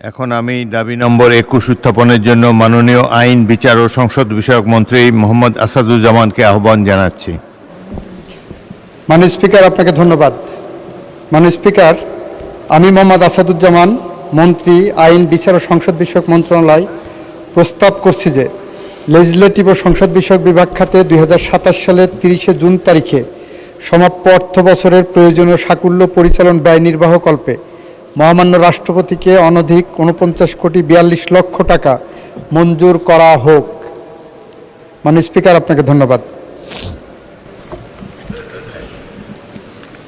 এখন আমি দাবি নম্বর 21 উত্থাপনের জন্য মাননীয় আইন, বিচার ও সংসদ বিষয়ক মন্ত্রী মোহাম্মদ আসাদুজ্জামানকে আহ্বান জানাচ্ছি। মাননীয় স্পিকার, আপনাকে ধন্যবাদ। মাননীয় স্পিকার, আমি মোহাম্মদ আসাদুজ্জামান, মন্ত্রী আইন, বিচার ও সংসদ বিষয়ক মন্ত্রণালয় প্রস্তাব করছি যে লেজিসলেটিভ ও সংসদ বিষয়ক বিভাগ খাতে 2027 সালের 30 জুন তারিখে সমাপ্য অর্থ বছরের প্রয়োজনীয় সাকুল্য পরিচালন ব্যয় নির্বাহকল্পে মহামান্য রাষ্ট্রপতিকে অনধিক 49,42,00,000 টাকা মঞ্জুর করা হোক। মাননীয় স্পিকার, আপনাকে ধন্যবাদ।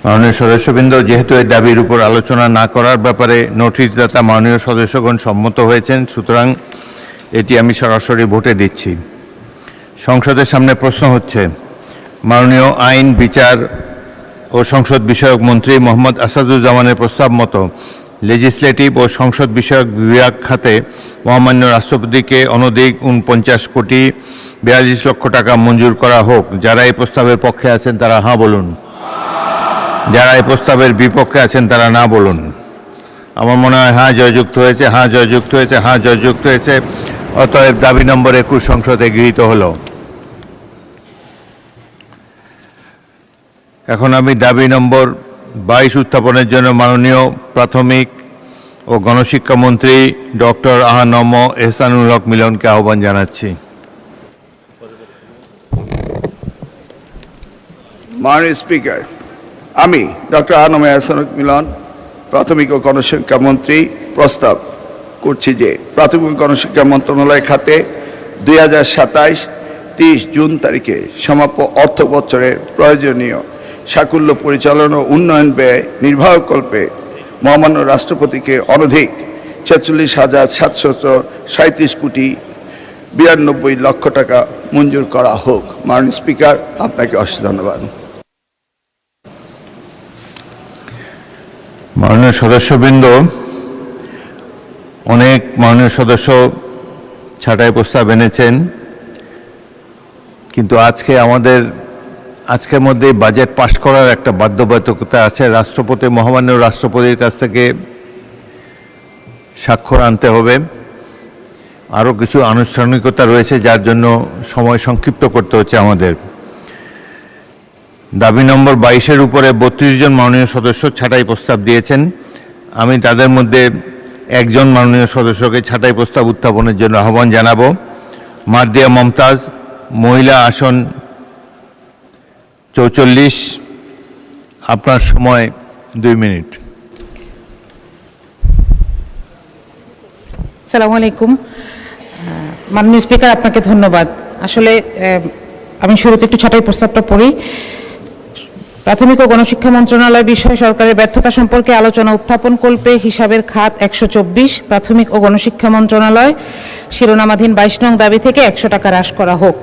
মাননীয় সদস্যবৃন্দ, যেহেতু এই দাবির উপর আলোচনা না করার ব্যাপারে নোটিশদাতা মাননীয় সদস্যগণ সম্মত হয়েছেন, সুতরাং এটি আমি সরাসরি ভোটে দিচ্ছি। সংসদের সামনে প্রশ্ন হচ্ছে, মাননীয় আইন, বিচার ও সংসদ বিষয়ক মন্ত্রী মোহাম্মদ আসাদুজ্জামানের প্রস্তাব মতো লেজিসলেটিভ ও সংসদ বিষয়ক বিভাগ খাতে মহামান্য রাষ্ট্রপতিকে অনধিক 49,42,00,000 টাকা মঞ্জুর করা হোক। যারা এই প্রস্তাবের পক্ষে আছেন তারা হাঁ বলুন, যারা এই প্রস্তাবের বিপক্ষে আছেন তারা না বলুন। আমার মনে হয় হাঁ জয়যুক্ত হয়েছে, হাঁ জয়যুক্ত হয়েছে, হাঁ জয়যুক্ত হয়েছে। অতএব দাবি নম্বর 21 সংসদে গৃহীত হলো। এখন আমি দাবি নম্বর 22 উত্থাপনের জন্য মাননীয় প্রাথমিক ও গণশিক্ষা মন্ত্রী ডক্টর আ.ন.ম এহসানুল হক মিলনকে আহ্বান জানাচ্ছি। মাননীয় স্পিকার, আমি ডক্টর আ.ন.ম এহসানুল হক মিলন, প্রাথমিক ও গণশিক্ষা মন্ত্রী প্রস্তাব করছি যে প্রাথমিক ও গণশিক্ষা মন্ত্রণালয় খাতে 2027-30 জুন তারিখে সমাপ্য অর্থ বছরের প্রয়োজনীয় সাকুল্য পরিচালন ও উন্নয়ন ব্যয় নির্বাহকল্পে মহামান্য রাষ্ট্রপতিকে অনধিক 46,737,92,92 টাকা মঞ্জুর করা হোক। মাননীয় স্পিকার, আপনাকে অশেষ ধন্যবাদ। মাননীয় সদস্যবৃন্দ, অনেক মাননীয় সদস্য ছাঁটাই প্রস্তাব এনেছেন, কিন্তু আজকের মধ্যে বাজেট পাশ করার একটা বাধ্যবাধকতা আছে। মহামান্য রাষ্ট্রপতির কাছ থেকে স্বাক্ষর আনতে হবে, আরও কিছু আনুষ্ঠানিকতা রয়েছে, যার জন্য সময় সংক্ষিপ্ত করতে হচ্ছে আমাদের। দাবি নম্বর 22-এর উপরে 32 জন মাননীয় সদস্য ছাঁটাই প্রস্তাব দিয়েছেন। আমি তাদের মধ্যে একজন মাননীয় সদস্যকে ছাঁটাই প্রস্তাব উত্থাপনের জন্য আহ্বান জানাবো। মারদিয়া মমতাজ, মহিলা, আসন 44। আপনার সময় 2 মিনিট। আসসালামু আলাইকুম। মাননীয় স্পিকার, আপনাকে ধন্যবাদ। আসলে আমি শুরুতে একটু ছাঁটাই প্রস্তাবটা পড়ি। প্রাথমিক ও গণশিক্ষা মন্ত্রণালয় বিষয়ে সরকারের ব্যর্থতা সম্পর্কে আলোচনা উত্থাপন কল্পে হিসাবের খাত 124 প্রাথমিক ও গণশিক্ষা মন্ত্রণালয় শিরোনামাধীন 22 নং দাবি থেকে 100 টাকা হ্রাস করা হোক।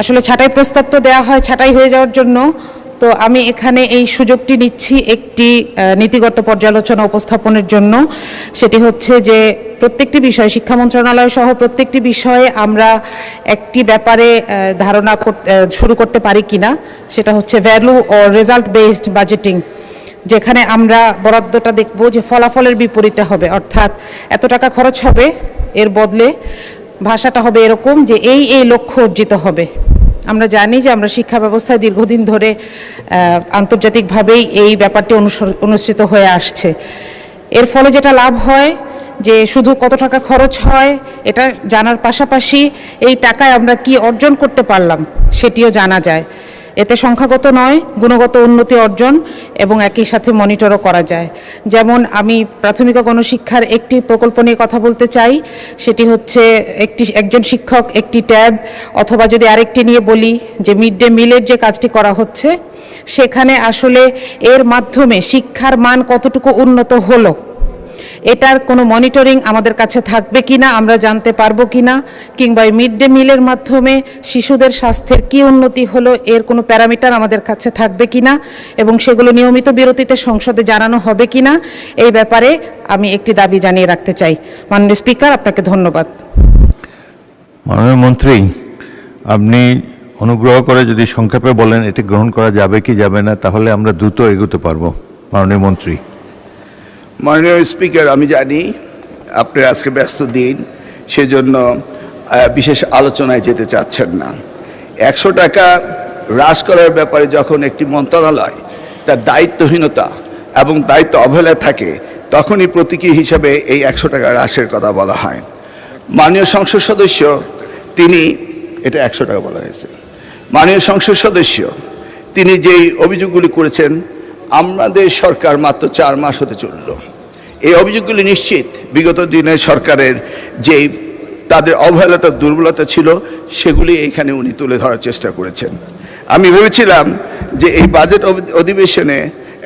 আসলে ছাঁটাই প্রস্তাব তো দেওয়া হয় ছাঁটাই হয়ে যাওয়ার জন্য, তো আমি এখানে এই সুযোগটি নিচ্ছি একটি নীতিগত পর্যালোচনা উপস্থাপনের জন্য। সেটি হচ্ছে যে প্রত্যেকটি বিষয়ে, শিক্ষা মন্ত্রণালয় সহ প্রত্যেকটি বিষয়ে আমরা একটি ব্যাপারে ধারণা শুরু করতে পারি কিনা, সেটা হচ্ছে ভ্যালু ও রেজাল্ট বেসড বাজেটিং, যেখানে আমরা বরাদ্দটা দেখব যে ফলাফলের বিপরীতে হবে, অর্থাৎ এত টাকা খরচ হবে, এর বদলে ভাষাটা হবে এরকম যে এই লক্ষ্য অর্জিত হবে। আমরা জানি যে আমরা শিক্ষা ব্যবস্থায় দীর্ঘদিন ধরে আন্তর্জাতিকভাবেই এই ব্যাপারটি অনুষ্ঠিত হয়ে আসছে। এর ফলে যেটা লাভ হয় যে শুধু কত টাকা খরচ হয় এটা জানার পাশাপাশি এই টাকায় আমরা কি অর্জন করতে পারলাম সেটিও জানা যায়। এতে সংখ্যাগত নয়, গুণগত উন্নতি অর্জন এবং একই সাথে মনিটরও করা যায়। যেমন আমি প্রাথমিক ও গণশিক্ষার একটি প্রকল্প নিয়ে কথা বলতে চাই, সেটি হচ্ছে একজন শিক্ষক একটি ট্যাব, অথবা যদি আরেকটি নিয়ে বলি যে মিড ডে মিলের যে কাজটি করা হচ্ছে, সেখানে আসলে এর মাধ্যমে শিক্ষার মান কতটুকু উন্নত হলো এটার কোনো মনিটরিং আমাদের কাছে থাকবে কিনা, আমরা জানতে পারবো কিনা, কিংবা মিড ডে মিলের মাধ্যমে শিশুদের স্বাস্থ্যের কি উন্নতি হলো এর কোনো প্যারামিটার আমাদের কাছে থাকবে কিনা এবং সেগুলো নিয়মিত বিরতিতে সংসদে জানানো হবে কিনা, এই ব্যাপারে আমি একটি দাবি জানিয়ে রাখতে চাই। মাননীয় স্পিকার, আপনাকে ধন্যবাদ। মাননীয় মন্ত্রী, আপনি অনুগ্রহ করে যদি সংক্ষেপে বলেন এটি গ্রহণ করা যাবে কি যাবে না, তাহলে আমরা দ্রুত এগোতে পারবো। মাননীয় মন্ত্রী। মাননীয় স্পিকার, আমি জানি আপনার আজকে ব্যস্ত দিন, সেজন্য বিশেষ আলোচনায় যেতে চাচ্ছেন না। 100 টাকা হ্রাস করার ব্যাপারে যখন একটি মন্ত্রণালয় তার দায়িত্বহীনতা এবং দায়িত্ব অবহেলায় থাকে, তখনই প্রতীকী হিসাবে এই 100 টাকা হ্রাসের কথা বলা হয়। মাননীয় সংসদ সদস্য তিনি, এটা 100 টাকা বলা হয়েছে, মাননীয় সংসদ সদস্য তিনি যেই অভিযোগগুলি করেছেন, আমাদের সরকার মাত্র 4 মাস হতে চলল। এই অভিযোগগুলি নিশ্চিত বিগত দিনের সরকারের যেই তাদের অবহেলাটা দুর্বলতা ছিল, সেগুলি এখানে উনি তুলে ধরার চেষ্টা করেছেন। আমি ভেবেছিলাম যে এই বাজেট অধিবেশনে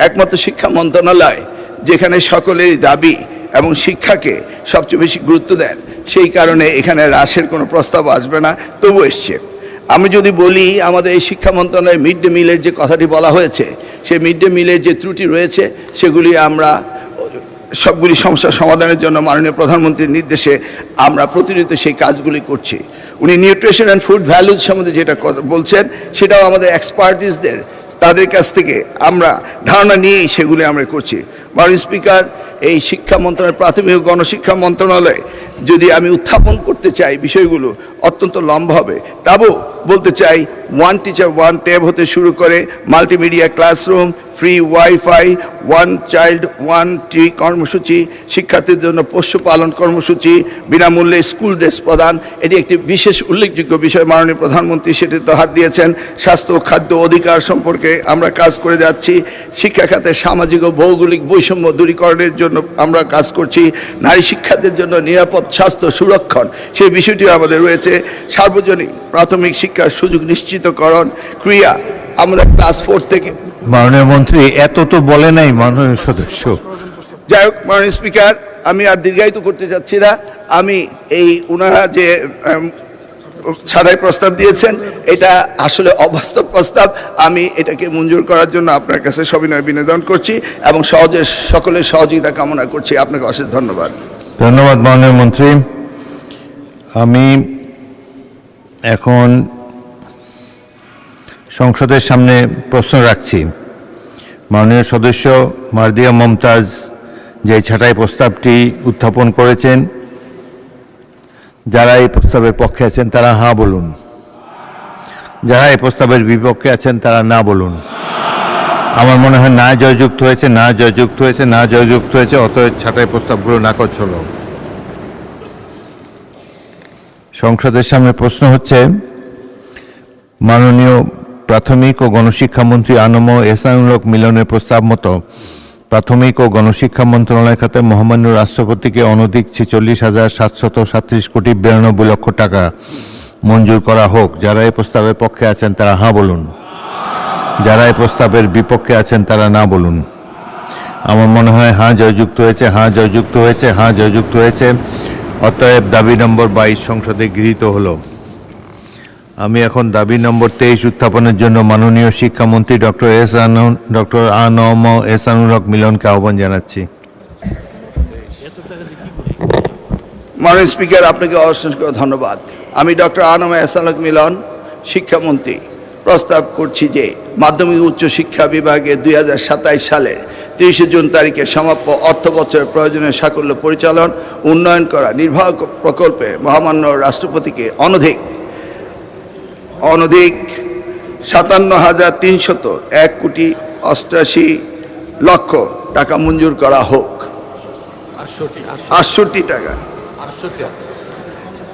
একমাত্র শিক্ষা মন্ত্রণালয় যেখানে সকলের দাবি এবং শিক্ষাকে সবচেয়ে বেশি গুরুত্ব দেন, সেই কারণে এখানে হ্রাসের কোনো প্রস্তাব আসবে না, তবু এসছে। আমি যদি বলি, আমাদের এই শিক্ষা মন্ত্রণালয়ের মিড ডে মিলের যে কথাটি বলা হয়েছে, সেই মিড ডে মিলের যে ত্রুটি রয়েছে, সেগুলি আমরা সবগুলি সমস্যা সমাধানের জন্য মাননীয় প্রধানমন্ত্রীর নির্দেশে আমরা প্রতিনিয়ত সেই কাজগুলি করছি। উনি নিউট্রিশন অ্যান্ড ফুড ভ্যালুজ সম্বন্ধে যেটা বলছেন, সেটাও আমাদের এক্সপার্টিসদের তাদের কাছ থেকে আমরা ধারণা নিয়েই সেগুলি আমরা করছি। মাননীয় স্পিকার, এই শিক্ষা মন্ত্রণালয়, প্রাথমিক ও গণশিক্ষা মন্ত্রণালয় যদি আমি উত্থাপন করতে চাই বিষয়গুলো অত্যন্ত লম্বা হবে, তাও বলতে চাই, 1 টিচার 1 ট্যাব হতে শুরু করে multimedia classroom, free wifi, 1 child 1 tree কর্মসূচি, শিক্ষার্থীদের জন্য পোষ্য পালন কর্মসূচি, বিনামূল্যে স্কুল ড্রেস প্রদান, এটি একটি বিশেষ উল্লেখযোগ্য বিষয়। মাননীয় প্রধানমন্ত্রী সেটিতে হাত দিয়েছেন। স্বাস্থ্য ও খাদ্য অধিকার সম্পর্কে আমরা কাজ করে যাচ্ছি। শিক্ষা খাতে সামাজিক ও ভৌগোলিক বৈষম্য দূরীকরণের জন্য আমরা কাজ করছি। নারী শিক্ষার্থীদের জন্য নিরাপদ স্বাস্থ্য সুরক্ষণ, সেই বিষয়টিও আমাদের রয়েছে। সার্বজনীন প্রাথমিক শিক্ষার সুযোগ নিশ্চিতকরণ, ক্রিয়া, আমরা ক্লাস 4 থেকে। মাননীয় মন্ত্রী, এত তো বলে নাই মাননীয় সদস্য। যাই হোক, মাননীয় স্পিকার, আমি আর দীর্ঘায়িত করতে চাচ্ছি না। আমি এই ওনারা যে ছাড়াই প্রস্তাব দিয়েছেন, এটা আসলে অবাস্তব প্রস্তাব। আমি এটাকে মঞ্জুর করার জন্য আপনার কাছে সবিনয় বিনোদন করছি এবং সকলের সহযোগিতা কামনা করছি। আপনাকে অশেষ ধন্যবাদ। ধন্যবাদ মাননীয় মন্ত্রী। আমি এখন সংসদের সামনে প্রশ্ন রাখছি। মাননীয় সদস্য মার্দিয়া মমতাজ যে ছাঁটাই প্রস্তাবটি উত্থাপন করেছেন, যারা এই প্রস্তাবের পক্ষে আছেন তারা হ্যাঁ বলুন, যারা এই প্রস্তাবের বিপক্ষে আছেন তারা না বলুন। আমার মনে হয় না জয়যুক্ত হয়েছে, না জয়যুক্ত হয়েছে, না জয়যুক্ত হয়েছে, অতএব ছাঁটাই প্রস্তাবগুলো নাকচ হলো। সংসদের সামনে প্রশ্ন হচ্ছে, মাননীয় প্রাথমিক ও গণশিক্ষামন্ত্রী আনম এহসানুল হক মিলনের প্রস্তাব মতো প্রাথমিক ও গণশিক্ষা মন্ত্রণালয় খাতে মহামান্য রাষ্ট্রপতিকে অনধিক 46,737 কোটি 92 লক্ষ টাকা মঞ্জুর করা হোক। যারা এই প্রস্তাবের পক্ষে আছেন তারা হ্যাঁ বলুন, যারা এই প্রস্তাবের বিপক্ষে আছেন তারা না বলুন। আমার মনে হয় হ্যাঁ জয়যুক্ত হয়েছে, হ্যাঁ জয়যুক্ত হয়েছে, হ্যাঁ জয়যুক্ত হয়েছে। অতএব দাবি নম্বর 22 সংসদে গৃহীত হলো। আমি এখন দাবি নম্বর 23 উত্থাপনের জন্য মাননীয় শিক্ষামন্ত্রী ডক্টর আনম এহসানুল হক মিলনকে আহ্বান জানাচ্ছি। মাননীয় স্পিকার, আপনাকে অসংখ্য ধন্যবাদ। আমি ডক্টর আনম এহসানুল হক মিলন, শিক্ষামন্ত্রী, প্রস্তাব করছি যে মাধ্যমিক উচ্চ শিক্ষা বিভাগে 2027 সালের 30 জুন তারিখে সমাপ্য অর্থ বছরের প্রয়োজনীয় সাকল্য পরিচালন উন্নয়ন করা নির্বাহক প্রকল্পে মহামান্য রাষ্ট্রপতিকে অনধিক 57,301 কোটি 88 লক্ষ টাকা মঞ্জুর করা হোক। 68 টাকা,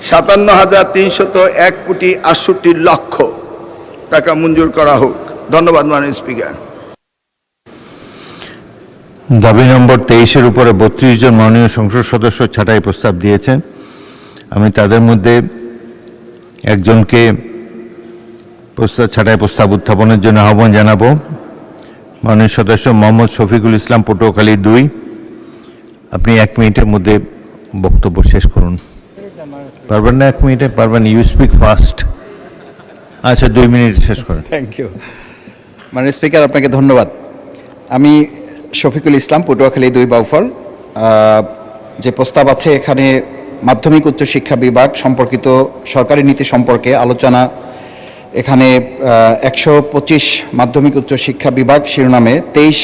57,301 কোটি 68 লক্ষ টাকা মঞ্জুর করা হোক। ধন্যবাদ মাননীয় স্পিকার। দাবি নম্বর 23-এর উপরে 32 জন মাননীয় সংসদ সদস্য ছাঁটাই প্রস্তাব দিয়েছেন। আমি তাদের মধ্যে একজনকে ছাঁটাই প্রস্তাব উত্থাপনের জন্য আহ্বান জানাবো। মাননীয় সদস্য মোহাম্মদ শফিকুল ইসলাম, পটুয়াখালী 2। আপনি 1 মিনিটের মধ্যে বক্তব্য শেষ করুন। পারবেন না 1 মিনিটে? পারবেন? You speak fast. আচ্ছা, 2 মিনিট শেষ করেন। থ্যাংক ইউ মাননীয় স্পিকার, আপনাকে ধন্যবাদ। আমি শফিকুল ইসলাম, পটুয়াখালী 2 বাউফল। যে প্রস্তাব আছে এখানে মাধ্যমিক উচ্চ শিক্ষা বিভাগ সম্পর্কিত সরকারি নীতি সম্পর্কে আলোচনা। এখানে 125 মাধ্যমিক উচ্চ শিক্ষা বিভাগ শিরোনামে 23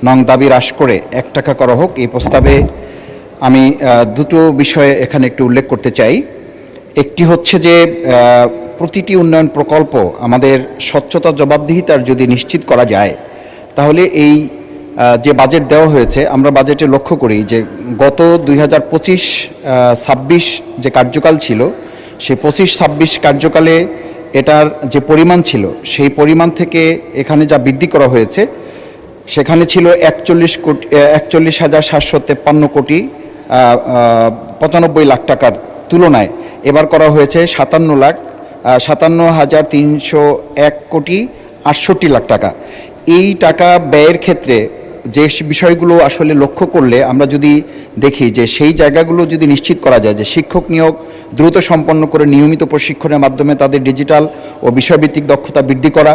নং দাবি হ্রাস করে 1 টাকা করা হোক। এই প্রস্তাবে আমি দুটো বিষয়ে এখানে একটু উল্লেখ করতে চাই। একটি হচ্ছে যে প্রতিটি উন্নয়ন প্রকল্প আমাদের স্বচ্ছতা জবাবদিহিতার যদি নিশ্চিত করা যায়, তাহলে এই যে বাজেট দেওয়া হয়েছে, আমরা বাজেটে লক্ষ্য করি যে গত 2025-26 যে কার্যকাল ছিল, সেই 25-26 কার্যকালে এটার যে পরিমাণ ছিল, সেই পরিমাণ থেকে এখানে যা বৃদ্ধি করা হয়েছে, সেখানে ছিল 41,753 কোটি 95 লাখ টাকার তুলনায় এবার করা হয়েছে 57,301 কোটি 68 লাখ টাকা। এই টাকা ব্যয়ের ক্ষেত্রে যে বিষয়গুলো আসলে লক্ষ্য করলে আমরা যদি দেখি যে সেই জায়গাগুলো যদি নিশ্চিত করা যায় যে শিক্ষক নিয়োগ দ্রুত সম্পন্ন করে নিয়মিত প্রশিক্ষণের মাধ্যমে তাদের ডিজিটাল ও বিষয়ভিত্তিক দক্ষতা বৃদ্ধি করা,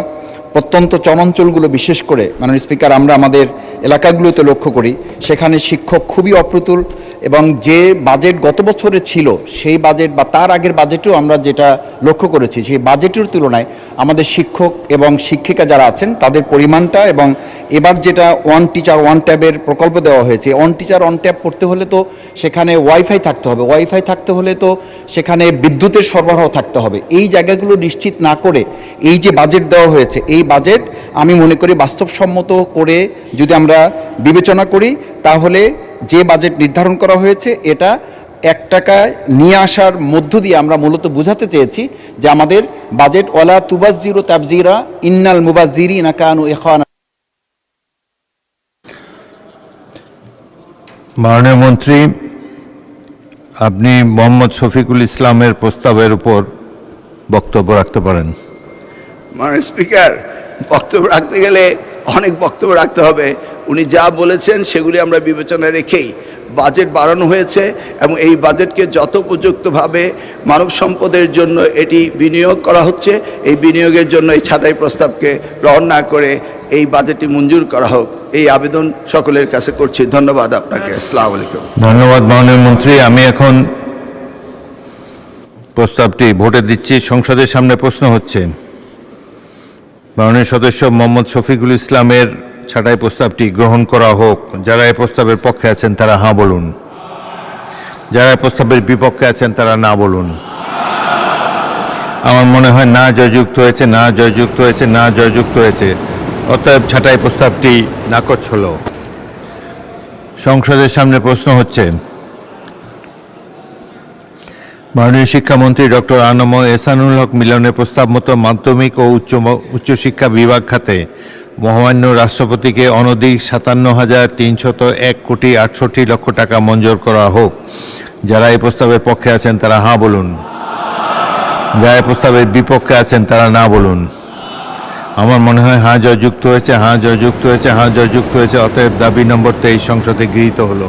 প্রত্যন্ত চরাঞ্চলগুলো বিশেষ করে মাননীয় স্পিকার আমরা আমাদের এলাকাগুলোতে লক্ষ্য করি, সেখানে শিক্ষক খুবই অপ্রতুল, এবং যে বাজেট গত বছরে ছিল সেই বাজেট বা তার আগের বাজেটেও আমরা যেটা লক্ষ্য করেছি, সেই বাজেটের তুলনায় আমাদের শিক্ষক এবং শিক্ষিকা যারা আছেন তাদের পরিমাণটা, এবং এবার যেটা ওয়ান টিচার ওয়ান ট্যাবের প্রকল্প দেওয়া হয়েছে, ওয়ান টিচার ওয়ান ট্যাব করতে হলে তো সেখানে ওয়াইফাই থাকতে হবে, ওয়াইফাই থাকতে হলে তো সেখানে বিদ্যুতের সরবরাহ থাকতে হবে। এই জায়গাগুলো নিশ্চিত না করে এই যে বাজেট দেওয়া হয়েছে, এই বাজেট আমি মনে করি বাস্তবসম্মত করে যদি আমরা বিবেচনা করি, তাহলে যে বাজেট নির্ধারণ করা হয়েছে এটা 1 টাকা নিয়ে আসার মধ্য দিয়ে আমরা মূলত বোঝাতে চেয়েছি যে আমাদের বাজেট ওয়ালা তুবাজ্জিরু তাবজিরা ইন্নাল মুবাজ্জিরিনা কানু ইখওয়ানা। মাননীয় মন্ত্রী, আপনি মোহাম্মদ শফিকুল ইসলামের প্রস্তাবের উপর বক্তব্য রাখতে পারেন। মাননীয় স্পিকার, বক্তব্য রাখতে গেলে অনেক বক্তব্য রাখতে হবে। উনি যা বলেছেন সেগুলি আমরা বিবেচনায় রেখেই বাজেট বাড়ানো হয়েছে, এবং এই বাজেটকে যত উপযুক্তভাবে মানব সম্পদের জন্য এটি বিনিয়োগ করা হচ্ছে, এই বিনিয়োগের জন্য এই ছাঁটাই প্রস্তাবকে গ্রহণ না করে এই বাজেটটি মঞ্জুর করা হোক, এই আবেদন সকলের কাছে করছি। ধন্যবাদ আপনাকে। আসসালামু আলাইকুম। ধন্যবাদ মাননীয় মন্ত্রী। আমি এখন প্রস্তাবটি ভোটে দিচ্ছি। সংসদের সামনে প্রশ্ন হচ্ছে, মাননীয় সদস্য মোহাম্মদ শফিকুল ইসলামের ছাঁটাই প্রস্তাবটি গ্রহণ করা হোক। যারা এই প্রস্তাবের পক্ষে আছেন তারা হাঁ বলুন, যারা এই প্রস্তাবের বিপক্ষে আছেন তারা না বলুন। আমার মনে হয় না জয়যুক্ত হয়েছে, না জয়যুক্ত হয়েছে, না জয়যুক্ত হয়েছে। অতএব ছাঁটাই প্রস্তাবটি নাকচ হল। সংসদের সামনে প্রশ্ন হচ্ছে, মাননীয় শিক্ষামন্ত্রী ডক্টর আনম এহসানুল হক মিলনের প্রস্তাব মতো মাধ্যমিক ও উচ্চশিক্ষা বিভাগ খাতে মহামান্য রাষ্ট্রপতিকে অনধিক 57,301 কোটি 68 লক্ষ টাকা মঞ্জুর করা হোক। যারা এই প্রস্তাবের পক্ষে আছেন তারা হাঁ বলুন, যারা এই প্রস্তাবের বিপক্ষে আছেন তারা না বলুন। আমার মনে হয় হাঁ জয়যুক্ত হয়েছে, হাঁ জয়যুক্ত হয়েছে, হাঁ জয়যুক্ত হয়েছে। অতএব দাবি নম্বর 23 সংসদে গৃহীত হলো।